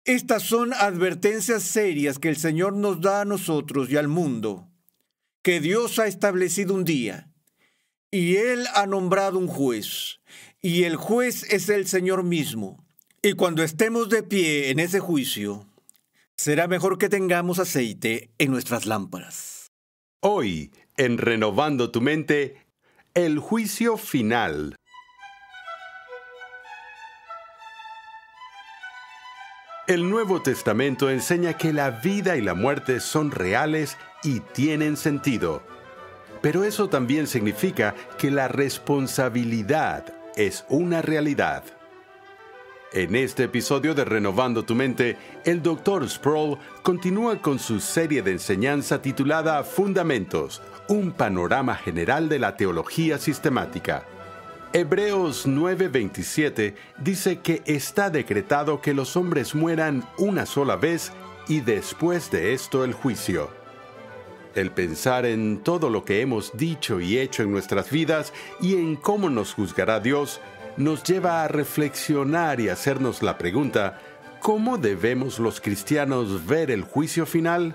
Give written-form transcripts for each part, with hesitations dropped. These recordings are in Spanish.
Estas son advertencias serias que el Señor nos da a nosotros y al mundo, que Dios ha establecido un día, y Él ha nombrado un juez, y el juez es el Señor mismo. Y cuando estemos de pie en ese juicio, será mejor que tengamos aceite en nuestras lámparas. Hoy, en Renovando tu Mente, el juicio final. El Nuevo Testamento enseña que la vida y la muerte son reales y tienen sentido. Pero eso también significa que la responsabilidad es una realidad. En este episodio de Renovando tu Mente, el Dr. Sproul continúa con su serie de enseñanza titulada Fundamentos, un panorama general de la teología sistemática. Hebreos 9:27 dice que está decretado que los hombres mueran una sola vez y después de esto el juicio. El pensar en todo lo que hemos dicho y hecho en nuestras vidas y en cómo nos juzgará Dios nos lleva a reflexionar y hacernos la pregunta: ¿cómo debemos los cristianos ver el juicio final?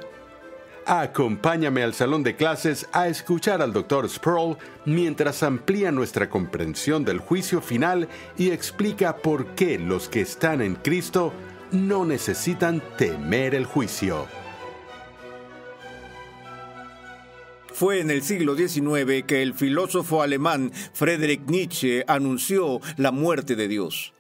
Acompáñame al salón de clases a escuchar al Dr. Sproul mientras amplía nuestra comprensión del juicio final y explica por qué los que están en Cristo no necesitan temer el juicio. Fue en el siglo XIX que el filósofo alemán Friedrich Nietzsche anunció la muerte de Dios.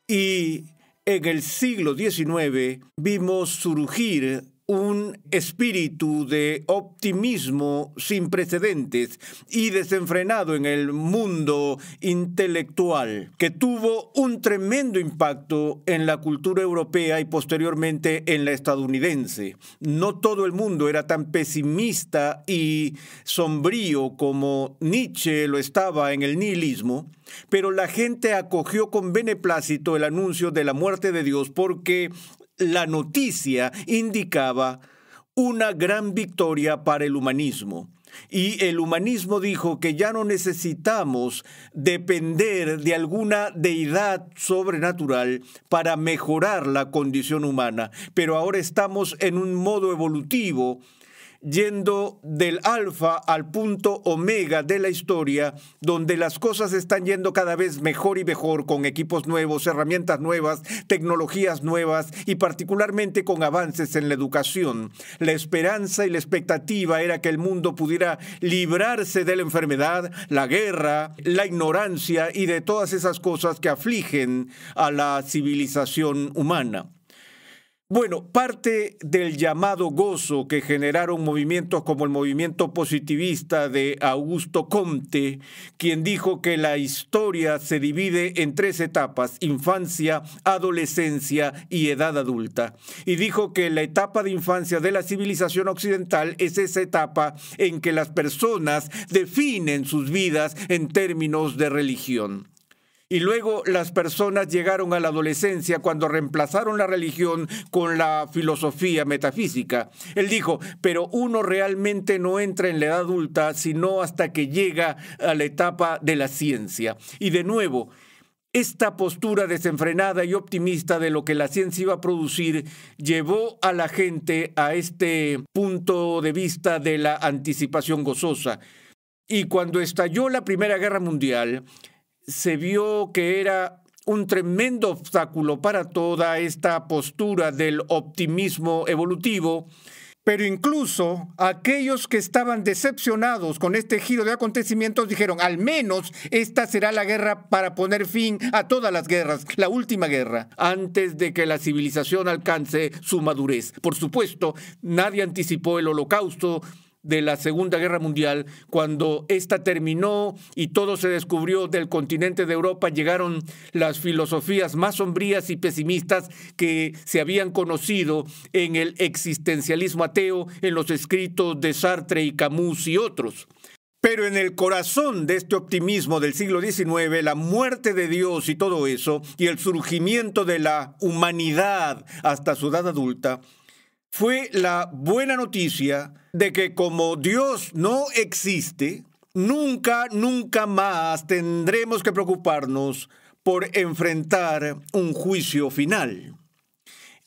Y en el siglo XIX vimos surgir un espíritu de optimismo sin precedentes y desenfrenado en el mundo intelectual, que tuvo un tremendo impacto en la cultura europea y posteriormente en la estadounidense. No todo el mundo era tan pesimista y sombrío como Nietzsche lo estaba en el nihilismo, pero la gente acogió con beneplácito el anuncio de la muerte de Dios porque la noticia indicaba una gran victoria para el humanismo. Y el humanismo dijo que ya no necesitamos depender de alguna deidad sobrenatural para mejorar la condición humana, pero ahora estamos en un modo evolutivo, yendo del alfa al punto omega de la historia, donde las cosas están yendo cada vez mejor y mejor, con equipos nuevos, herramientas nuevas, tecnologías nuevas y particularmente con avances en la educación. La esperanza y la expectativa era que el mundo pudiera librarse de la enfermedad, la guerra, la ignorancia y de todas esas cosas que afligen a la civilización humana. Bueno, parte del llamado gozo que generaron movimientos como el movimiento positivista de Augusto Comte, quien dijo que la historia se divide en 3 etapas: infancia, adolescencia y edad adulta. Y dijo que la etapa de infancia de la civilización occidental es esa etapa en que las personas definen sus vidas en términos de religión. Y luego las personas llegaron a la adolescencia cuando reemplazaron la religión con la filosofía metafísica. Él dijo, pero uno realmente no entra en la edad adulta sino hasta que llega a la etapa de la ciencia. Y de nuevo, esta postura desenfrenada y optimista de lo que la ciencia iba a producir llevó a la gente a este punto de vista de la anticipación gozosa. Y cuando estalló la Primera Guerra Mundial, se vio que era un tremendo obstáculo para toda esta postura del optimismo evolutivo, pero incluso aquellos que estaban decepcionados con este giro de acontecimientos dijeron, al menos esta será la guerra para poner fin a todas las guerras, la última guerra, antes de que la civilización alcance su madurez. Por supuesto, nadie anticipó el holocausto de la Segunda Guerra Mundial. Cuando esta terminó y todo se descubrió del continente de Europa, llegaron las filosofías más sombrías y pesimistas que se habían conocido en el existencialismo ateo, en los escritos de Sartre y Camus y otros. Pero en el corazón de este optimismo del siglo XIX, la muerte de Dios y todo eso, y el surgimiento de la humanidad hasta su edad adulta, fue la buena noticia de que como Dios no existe, nunca más tendremos que preocuparnos por enfrentar un juicio final.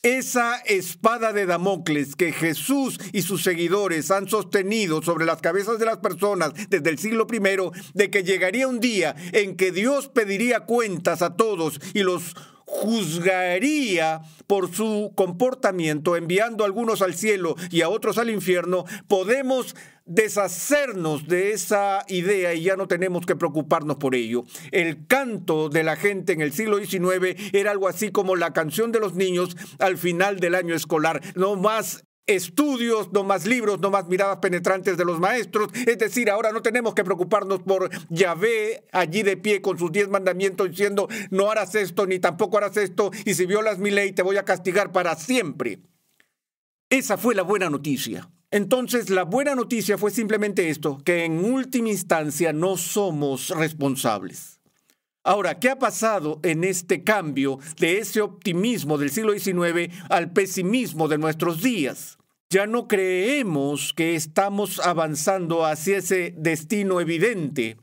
Esa espada de Damocles que Jesús y sus seguidores han sostenido sobre las cabezas de las personas desde el siglo I, de que llegaría un día en que Dios pediría cuentas a todos y los juzgaría por su comportamiento, enviando a algunos al cielo y a otros al infierno, podemos deshacernos de esa idea y ya no tenemos que preocuparnos por ello. El canto de la gente en el siglo XIX era algo así como la canción de los niños al final del año escolar. No más estudios, no más libros, no más miradas penetrantes de los maestros. Es decir, ahora no tenemos que preocuparnos por Yahvé allí de pie con sus 10 mandamientos diciendo no harás esto ni tampoco harás esto, y si violas mi ley te voy a castigar para siempre. Esa fue la buena noticia. Entonces, la buena noticia fue simplemente esto, que en última instancia no somos responsables. Ahora, ¿qué ha pasado en este cambio de ese optimismo del siglo XIX al pesimismo de nuestros días? Ya no creemos que estamos avanzando hacia ese destino evidente,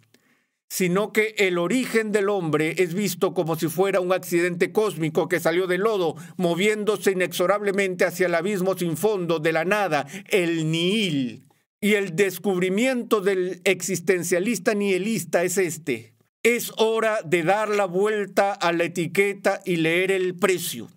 sino que el origen del hombre es visto como si fuera un accidente cósmico que salió del lodo, moviéndose inexorablemente hacia el abismo sin fondo de la nada, el nihil. Y el descubrimiento del existencialista nihilista es este: es hora de dar la vuelta a la etiqueta y leer el precio.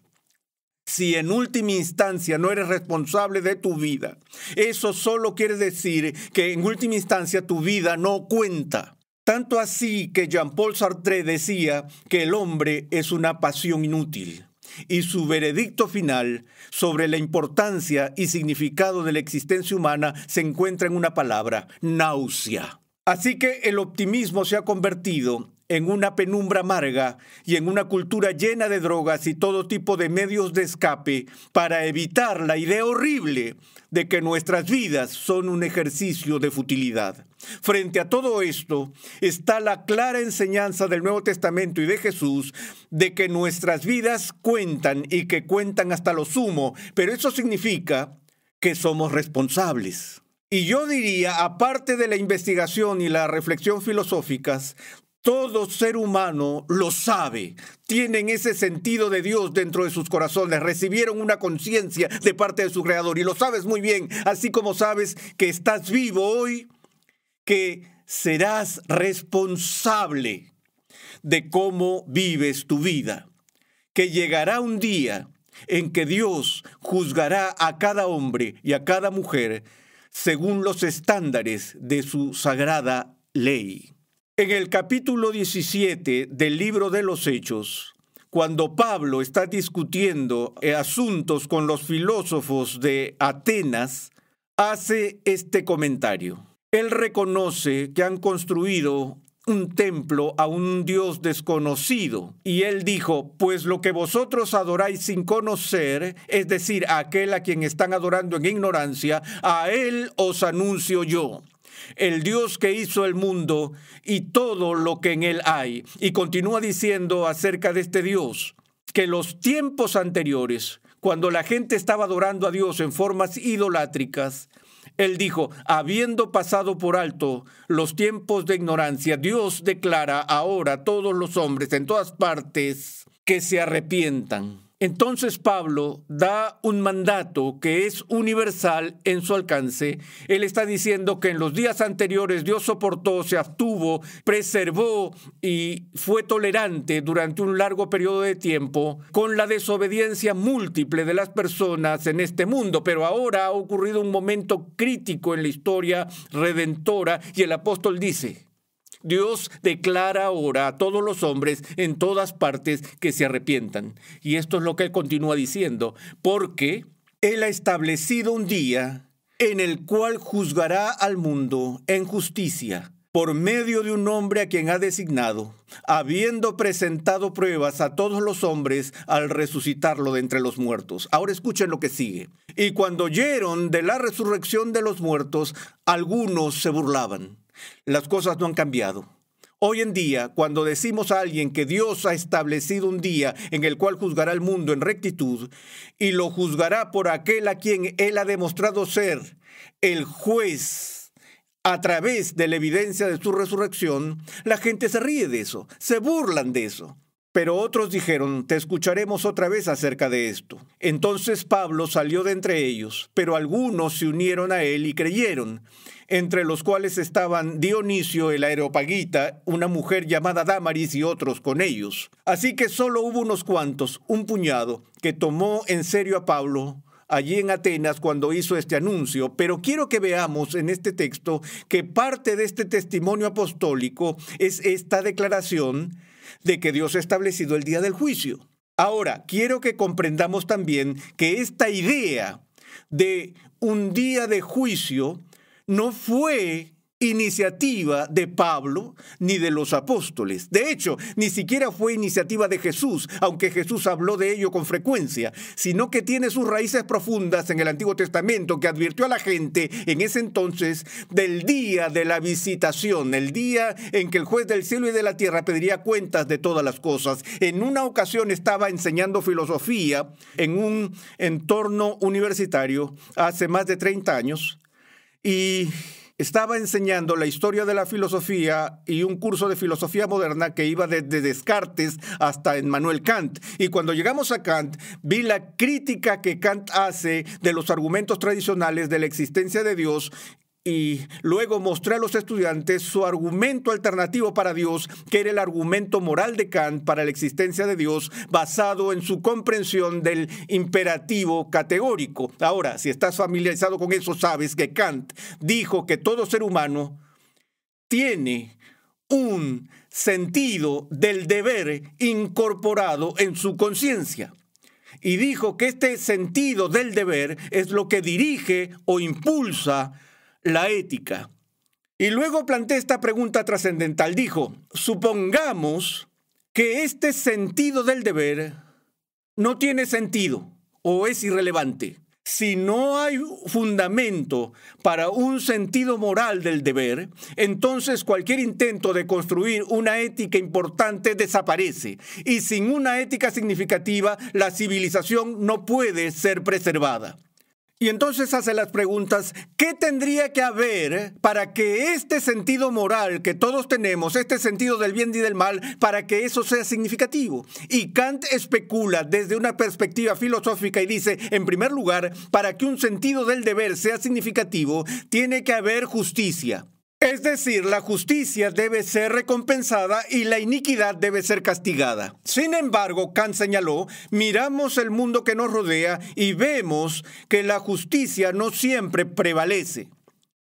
Si en última instancia no eres responsable de tu vida, eso solo quiere decir que en última instancia tu vida no cuenta. Tanto así que Jean-Paul Sartre decía que el hombre es una pasión inútil, y su veredicto final sobre la importancia y significado de la existencia humana se encuentra en una palabra: náusea. Así que el optimismo se ha convertido en una penumbra amarga y en una cultura llena de drogas y todo tipo de medios de escape para evitar la idea horrible de que nuestras vidas son un ejercicio de futilidad. Frente a todo esto está la clara enseñanza del Nuevo Testamento y de Jesús de que nuestras vidas cuentan y que cuentan hasta lo sumo, pero eso significa que somos responsables. Y yo diría, aparte de la investigación y la reflexión filosóficas, todo ser humano lo sabe, tienen ese sentido de Dios dentro de sus corazones, recibieron una conciencia de parte de su Creador y lo sabes muy bien, así como sabes que estás vivo hoy, que serás responsable de cómo vives tu vida, que llegará un día en que Dios juzgará a cada hombre y a cada mujer según los estándares de su sagrada ley. En el capítulo 17 del libro de los Hechos, cuando Pablo está discutiendo asuntos con los filósofos de Atenas, hace este comentario. Él reconoce que han construido un templo a un Dios desconocido. Y él dijo, pues lo que vosotros adoráis sin conocer, es decir, a aquel a quien están adorando en ignorancia, a él os anuncio yo. El Dios que hizo el mundo y todo lo que en él hay. Y continúa diciendo acerca de este Dios, que los tiempos anteriores, cuando la gente estaba adorando a Dios en formas idolátricas, él dijo, habiendo pasado por alto los tiempos de ignorancia, Dios declara ahora a todos los hombres en todas partes que se arrepientan. Entonces Pablo da un mandato que es universal en su alcance. Él está diciendo que en los días anteriores Dios soportó, se abstuvo, preservó y fue tolerante durante un largo periodo de tiempo con la desobediencia múltiple de las personas en este mundo. Pero ahora ha ocurrido un momento crítico en la historia redentora y el apóstol dice, Dios declara ahora a todos los hombres en todas partes que se arrepientan. Y esto es lo que él continúa diciendo, porque él ha establecido un día en el cual juzgará al mundo en justicia por medio de un hombre a quien ha designado, habiendo presentado pruebas a todos los hombres al resucitarlo de entre los muertos. Ahora escuchen lo que sigue. Y cuando oyeron de la resurrección de los muertos, algunos se burlaban. Las cosas no han cambiado. Hoy en día, cuando decimos a alguien que Dios ha establecido un día en el cual juzgará al mundo en rectitud y lo juzgará por aquel a quien Él ha demostrado ser el juez a través de la evidencia de su resurrección, la gente se ríe de eso, se burlan de eso. Pero otros dijeron: te escucharemos otra vez acerca de esto. Entonces Pablo salió de entre ellos, pero algunos se unieron a él y creyeron, entre los cuales estaban Dionisio el Areopagita, una mujer llamada Dámaris y otros con ellos. Así que solo hubo unos cuantos, un puñado, que tomó en serio a Pablo allí en Atenas cuando hizo este anuncio. Pero quiero que veamos en este texto que parte de este testimonio apostólico es esta declaración de que Dios ha establecido el día del juicio. Ahora, quiero que comprendamos también que esta idea de un día de juicio no fue iniciativa de Pablo ni de los apóstoles. De hecho, ni siquiera fue iniciativa de Jesús, aunque Jesús habló de ello con frecuencia, sino que tiene sus raíces profundas en el Antiguo Testamento, que advirtió a la gente en ese entonces del día de la visitación, el día en que el juez del cielo y de la tierra pediría cuentas de todas las cosas. En una ocasión estaba enseñando filosofía en un entorno universitario hace más de 30 años y estaba enseñando la historia de la filosofía y un curso de filosofía moderna que iba desde Descartes hasta Immanuel Kant. Y cuando llegamos a Kant, vi la crítica que Kant hace de los argumentos tradicionales de la existencia de Dios. Y luego mostré a los estudiantes su argumento alternativo para Dios, que era el argumento moral de Kant para la existencia de Dios, basado en su comprensión del imperativo categórico. Ahora, si estás familiarizado con eso, sabes que Kant dijo que todo ser humano tiene un sentido del deber incorporado en su conciencia. Y dijo que este sentido del deber es lo que dirige o impulsa la ética. Y luego planteé esta pregunta trascendental. Dijo: supongamos que este sentido del deber no tiene sentido o es irrelevante. Si no hay fundamento para un sentido moral del deber, entonces cualquier intento de construir una ética importante desaparece. Y sin una ética significativa, la civilización no puede ser preservada. Y entonces hace las preguntas: ¿qué tendría que haber para que este sentido moral que todos tenemos, este sentido del bien y del mal, para que eso sea significativo? Y Kant especula desde una perspectiva filosófica y dice, en primer lugar, para que un sentido del deber sea significativo, tiene que haber justicia. Es decir, la justicia debe ser recompensada y la iniquidad debe ser castigada. Sin embargo, Kant señaló, miramos el mundo que nos rodea y vemos que la justicia no siempre prevalece.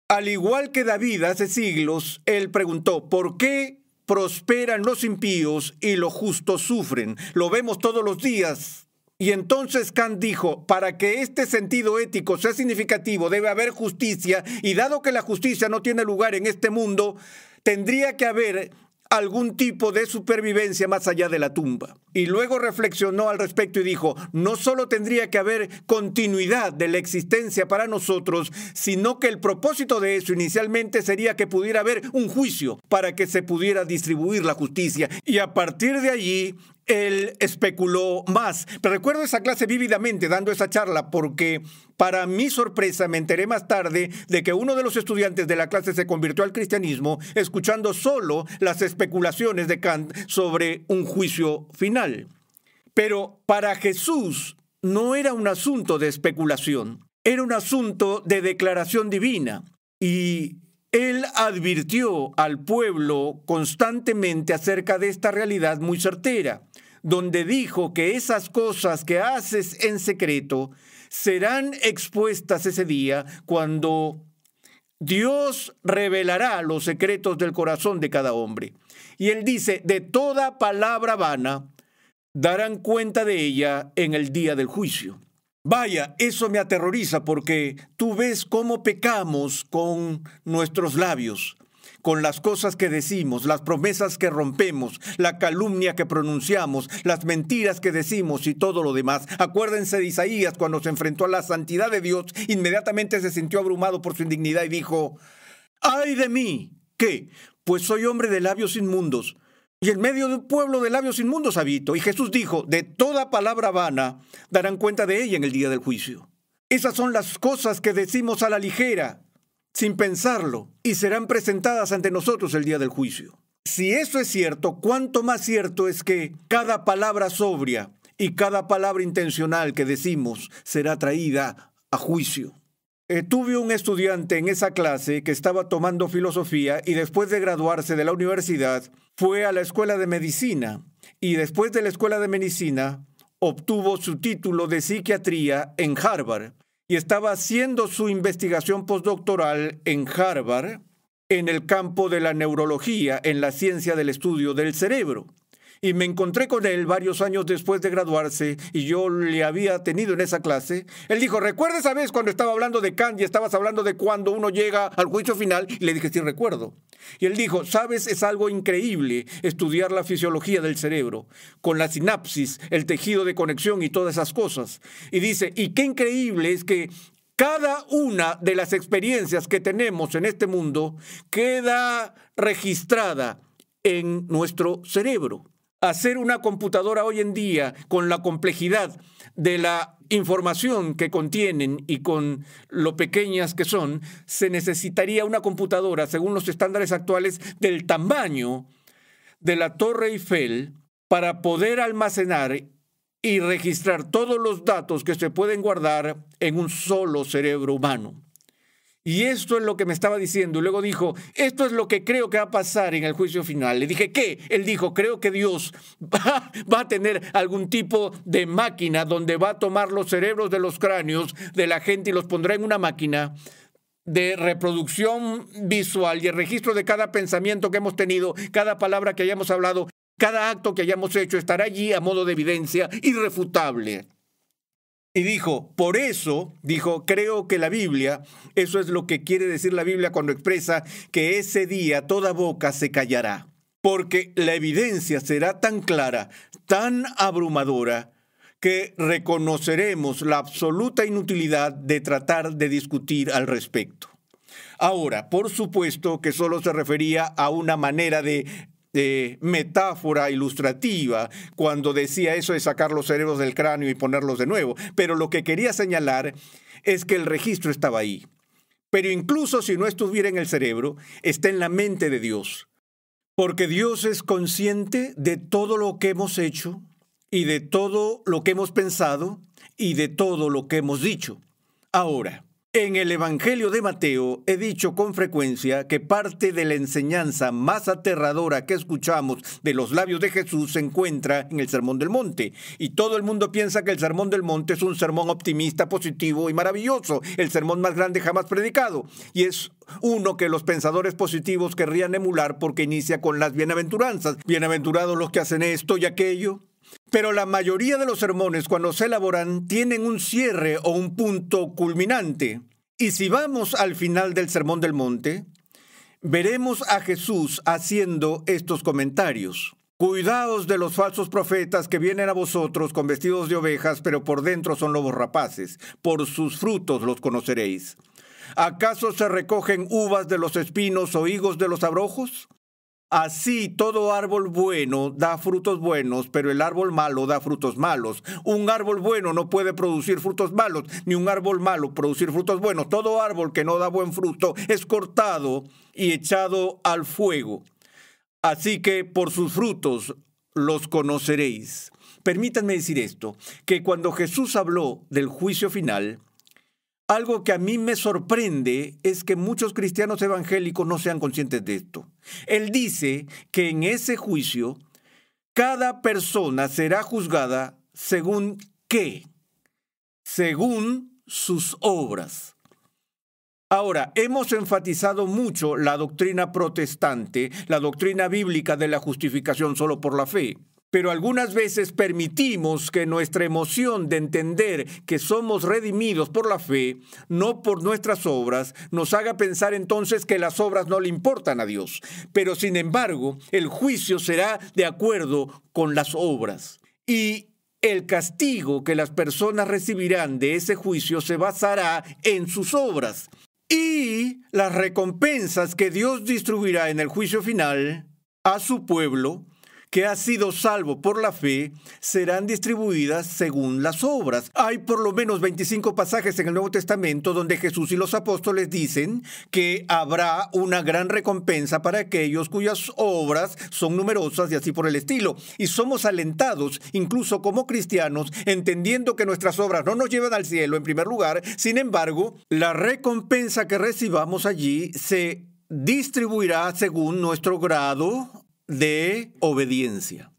Al igual que David hace siglos, él preguntó, ¿por qué prosperan los impíos y los justos sufren? Lo vemos todos los días. Y entonces Kant dijo, para que este sentido ético sea significativo debe haber justicia, y dado que la justicia no tiene lugar en este mundo, tendría que haber algún tipo de supervivencia más allá de la tumba. Y luego reflexionó al respecto y dijo, no solo tendría que haber continuidad de la existencia para nosotros, sino que el propósito de eso inicialmente sería que pudiera haber un juicio para que se pudiera distribuir la justicia. Y a partir de allí, él especuló más. Pero recuerdo esa clase vívidamente dando esa charla porque, para mi sorpresa, me enteré más tarde de que uno de los estudiantes de la clase se convirtió al cristianismo escuchando solo las especulaciones de Kant sobre un juicio final. Pero para Jesús no era un asunto de especulación, era un asunto de declaración divina. Y él advirtió al pueblo constantemente acerca de esta realidad muy certera, donde dijo que esas cosas que haces en secreto serán expuestas ese día cuando Dios revelará los secretos del corazón de cada hombre. Y él dice, de toda palabra vana darán cuenta de ella en el día del juicio. Vaya, eso me aterroriza porque tú ves cómo pecamos con nuestros labios, con las cosas que decimos, las promesas que rompemos, la calumnia que pronunciamos, las mentiras que decimos y todo lo demás. Acuérdense de Isaías cuando se enfrentó a la santidad de Dios, inmediatamente se sintió abrumado por su indignidad y dijo, ¡ay de mí! ¿Qué? Pues soy hombre de labios inmundos. Y en medio de un pueblo de labios inmundos habito. Y Jesús dijo, de toda palabra vana darán cuenta de ella en el día del juicio. Esas son las cosas que decimos a la ligera, sin pensarlo, y serán presentadas ante nosotros el día del juicio. Si eso es cierto, ¿cuánto más cierto es que cada palabra sobria y cada palabra intencional que decimos será traída a juicio? Tuve un estudiante en esa clase que estaba tomando filosofía y después de graduarse de la universidad fue a la escuela de medicina y después de la escuela de medicina obtuvo su título de psiquiatría en Harvard y estaba haciendo su investigación postdoctoral en Harvard en el campo de la neurología, en la ciencia del estudio del cerebro. Y me encontré con él varios años después de graduarse y yo le había tenido en esa clase. Él dijo, ¿recuerda esa vez cuando estaba hablando de Kant y estabas hablando de cuando uno llega al juicio final? Y le dije, sí, recuerdo. Y él dijo, ¿sabes? Es algo increíble estudiar la fisiología del cerebro, con la sinapsis, el tejido de conexión y todas esas cosas. Y dice, y qué increíble es que cada una de las experiencias que tenemos en este mundo queda registrada en nuestro cerebro. Hacer una computadora hoy en día con la complejidad de la información que contienen y con lo pequeñas que son, se necesitaría una computadora, según los estándares actuales, del tamaño de la Torre Eiffel para poder almacenar y registrar todos los datos que se pueden guardar en un solo cerebro humano. Y esto es lo que me estaba diciendo. Y luego dijo, esto es lo que creo que va a pasar en el juicio final. Le dije, ¿qué? Él dijo, creo que Dios va a tener algún tipo de máquina donde va a tomar los cerebros de los cráneos de la gente y los pondrá en una máquina de reproducción visual y el registro de cada pensamiento que hemos tenido, cada palabra que hayamos hablado, cada acto que hayamos hecho estará allí a modo de evidencia irrefutable. Y dijo, por eso, dijo, creo que la Biblia, eso es lo que quiere decir la Biblia cuando expresa que ese día toda boca se callará. Porque la evidencia será tan clara, tan abrumadora, que reconoceremos la absoluta inutilidad de tratar de discutir al respecto. Ahora, por supuesto que solo se refería a una manera de metáfora ilustrativa cuando decía eso de sacar los cerebros del cráneo y ponerlos de nuevo. Pero lo que quería señalar es que el registro estaba ahí. Pero incluso si no estuviera en el cerebro, está en la mente de Dios. Porque Dios es consciente de todo lo que hemos hecho y de todo lo que hemos pensado y de todo lo que hemos dicho. Ahora, en el Evangelio de Mateo he dicho con frecuencia que parte de la enseñanza más aterradora que escuchamos de los labios de Jesús se encuentra en el Sermón del Monte. Y todo el mundo piensa que el Sermón del Monte es un sermón optimista, positivo y maravilloso, el sermón más grande jamás predicado. Y es uno que los pensadores positivos querrían emular porque inicia con las bienaventuranzas. Bienaventurados los que hacen esto y aquello. Pero la mayoría de los sermones, cuando se elaboran, tienen un cierre o un punto culminante. Y si vamos al final del Sermón del Monte, veremos a Jesús haciendo estos comentarios. Cuidaos de los falsos profetas que vienen a vosotros con vestidos de ovejas, pero por dentro son lobos rapaces. Por sus frutos los conoceréis. ¿Acaso se recogen uvas de los espinos o higos de los abrojos? Así todo árbol bueno da frutos buenos, pero el árbol malo da frutos malos. Un árbol bueno no puede producir frutos malos, ni un árbol malo producir frutos buenos. Todo árbol que no da buen fruto es cortado y echado al fuego. Así que por sus frutos los conoceréis. Permítanme decir esto, que cuando Jesús habló del juicio final, algo que a mí me sorprende es que muchos cristianos evangélicos no sean conscientes de esto. Él dice que en ese juicio cada persona será juzgada según ¿qué? Según sus obras. Ahora, hemos enfatizado mucho la doctrina protestante, la doctrina bíblica de la justificación solo por la fe. Pero algunas veces permitimos que nuestra emoción de entender que somos redimidos por la fe, no por nuestras obras, nos haga pensar entonces que las obras no le importan a Dios. Pero sin embargo, el juicio será de acuerdo con las obras. Y el castigo que las personas recibirán de ese juicio se basará en sus obras. Y las recompensas que Dios distribuirá en el juicio final a su pueblo que ha sido salvo por la fe, serán distribuidas según las obras. Hay por lo menos 25 pasajes en el Nuevo Testamento donde Jesús y los apóstoles dicen que habrá una gran recompensa para aquellos cuyas obras son numerosas y así por el estilo. Y somos alentados, incluso como cristianos, entendiendo que nuestras obras no nos llevan al cielo en primer lugar. Sin embargo, la recompensa que recibamos allí se distribuirá según nuestro grado de obediencia.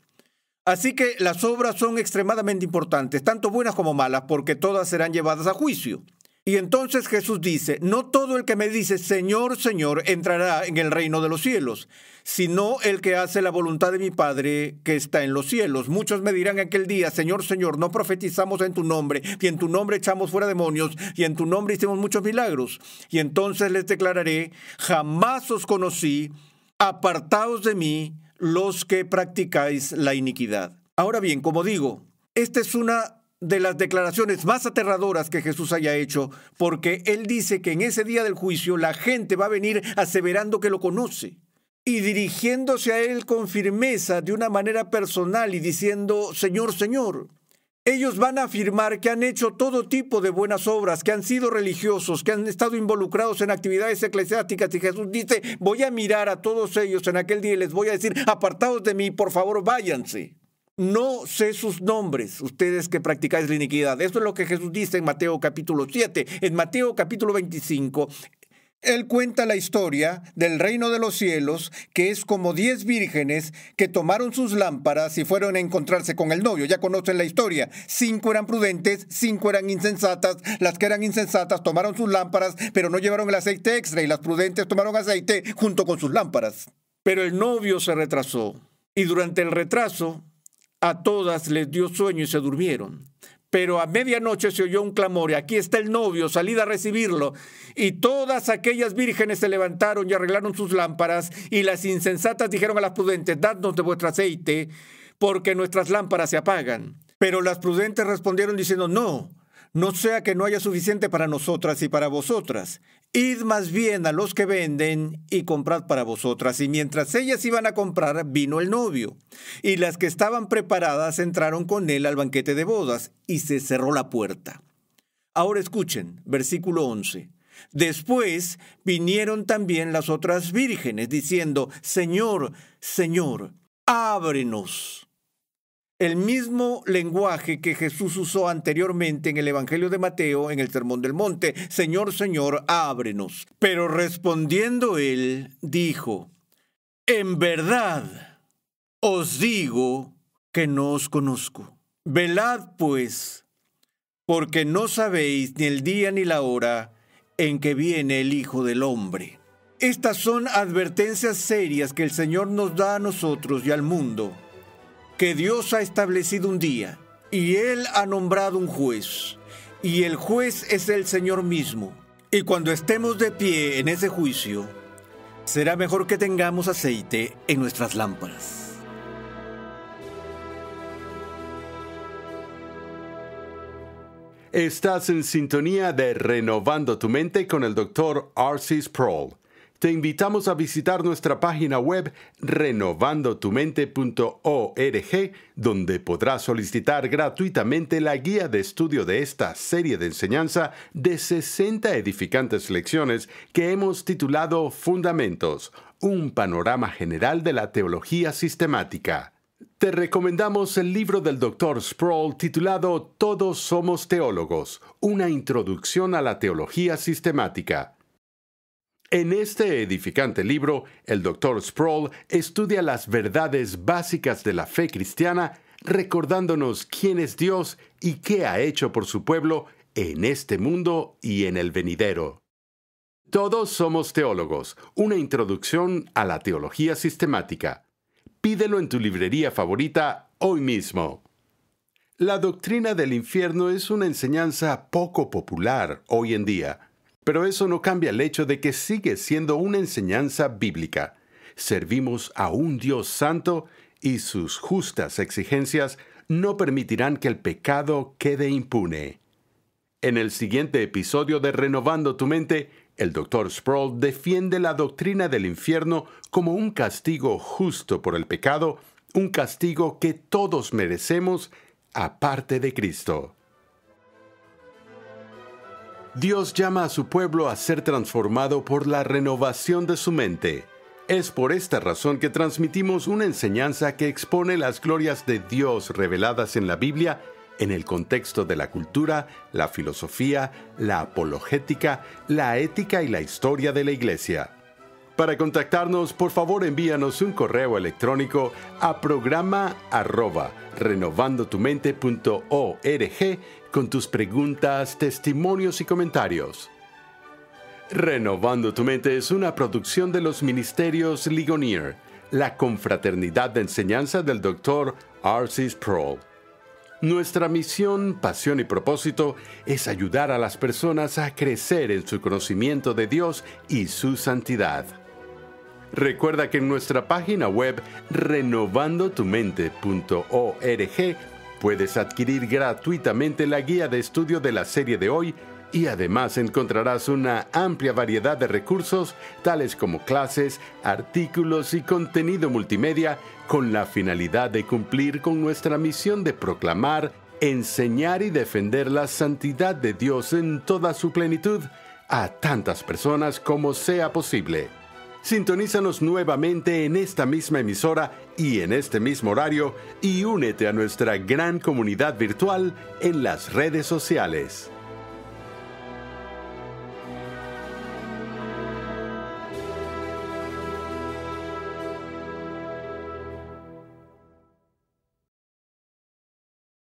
Así que las obras son extremadamente importantes, tanto buenas como malas, porque todas serán llevadas a juicio. Y entonces Jesús dice, no todo el que me dice Señor, Señor, entrará en el reino de los cielos, sino el que hace la voluntad de mi Padre que está en los cielos. Muchos me dirán aquel día, Señor, Señor, no profetizamos en tu nombre, y en tu nombre echamos fuera demonios, y en tu nombre hicimos muchos milagros. Y entonces les declararé, jamás os conocí, apartaos de mí, los que practicáis la iniquidad. Ahora bien, como digo, esta es una de las declaraciones más aterradoras que Jesús haya hecho, porque Él dice que en ese día del juicio la gente va a venir aseverando que lo conoce y dirigiéndose a Él con firmeza de una manera personal y diciendo, Señor, Señor. Ellos van a afirmar que han hecho todo tipo de buenas obras, que han sido religiosos, que han estado involucrados en actividades eclesiásticas, y Jesús dice, voy a mirar a todos ellos en aquel día y les voy a decir, apartaos de mí, por favor, váyanse. No sé sus nombres, ustedes que practicáis la iniquidad. Eso es lo que Jesús dice en Mateo capítulo 7. En Mateo capítulo 25, Él cuenta la historia del reino de los cielos, que es como 10 vírgenes que tomaron sus lámparas y fueron a encontrarse con el novio. Ya conocen la historia. 5 eran prudentes, 5 eran insensatas. Las que eran insensatas tomaron sus lámparas, pero no llevaron el aceite extra, y las prudentes tomaron aceite junto con sus lámparas. Pero el novio se retrasó, y durante el retraso a todas les dio sueño y se durmieron. Pero a medianoche se oyó un clamor, y aquí está el novio, salid a recibirlo. Y todas aquellas vírgenes se levantaron y arreglaron sus lámparas, y las insensatas dijeron a las prudentes, dadnos de vuestro aceite, porque nuestras lámparas se apagan. Pero las prudentes respondieron diciendo, no sea que no haya suficiente para nosotras y para vosotras. Id más bien a los que venden y comprad para vosotras. Y mientras ellas iban a comprar, vino el novio. Y las que estaban preparadas entraron con él al banquete de bodas, y se cerró la puerta. Ahora escuchen, versículo 11. Después vinieron también las otras vírgenes, diciendo, Señor, Señor, ábrenos. El mismo lenguaje que Jesús usó anteriormente en el Evangelio de Mateo, en el Sermón del Monte, Señor, Señor, ábrenos. Pero respondiendo él, dijo, en verdad os digo que no os conozco. Velad pues, porque no sabéis ni el día ni la hora en que viene el Hijo del Hombre. Estas son advertencias serias que el Señor nos da a nosotros y al mundo, que Dios ha establecido un día, y Él ha nombrado un juez, y el juez es el Señor mismo. Y cuando estemos de pie en ese juicio, será mejor que tengamos aceite en nuestras lámparas. Estás en sintonía de Renovando tu Mente con el Dr. R.C. Sproul. Te invitamos a visitar nuestra página web renovandotumente.org, donde podrás solicitar gratuitamente la guía de estudio de esta serie de enseñanza de 60 edificantes lecciones que hemos titulado Fundamentos, un panorama general de la teología sistemática. Te recomendamos el libro del Dr. Sproul titulado Todos somos teólogos, una introducción a la teología sistemática. En este edificante libro, el Dr. Sproul estudia las verdades básicas de la fe cristiana, recordándonos quién es Dios y qué ha hecho por su pueblo en este mundo y en el venidero. Todos somos teólogos, una introducción a la teología sistemática. Pídelo en tu librería favorita hoy mismo. La doctrina del infierno es una enseñanza poco popular hoy en día. Pero eso no cambia el hecho de que sigue siendo una enseñanza bíblica. Servimos a un Dios santo y sus justas exigencias no permitirán que el pecado quede impune. En el siguiente episodio de Renovando tu Mente, el Dr. Sproul defiende la doctrina del infierno como un castigo justo por el pecado un castigo que todos merecemos aparte de Cristo. Dios llama a su pueblo a ser transformado por la renovación de su mente. Es por esta razón que transmitimos una enseñanza que expone las glorias de Dios reveladas en la Biblia en el contexto de la cultura, la filosofía, la apologética, la ética y la historia de la Iglesia. Para contactarnos, por favor envíanos un correo electrónico a programa@renovandotumente.org con tus preguntas, testimonios y comentarios. Renovando tu Mente es una producción de los Ministerios Ligonier, la confraternidad de enseñanza del Dr. R.C. Sproul. Nuestra misión, pasión y propósito es ayudar a las personas a crecer en su conocimiento de Dios y su santidad. Recuerda que en nuestra página web renovandotumente.org puedes adquirir gratuitamente la guía de estudio de la serie de hoy y además encontrarás una amplia variedad de recursos tales como clases, artículos y contenido multimedia con la finalidad de cumplir con nuestra misión de proclamar, enseñar y defender la santidad de Dios en toda su plenitud a tantas personas como sea posible. Sintonízanos nuevamente en esta misma emisora y en este mismo horario y únete a nuestra gran comunidad virtual en las redes sociales.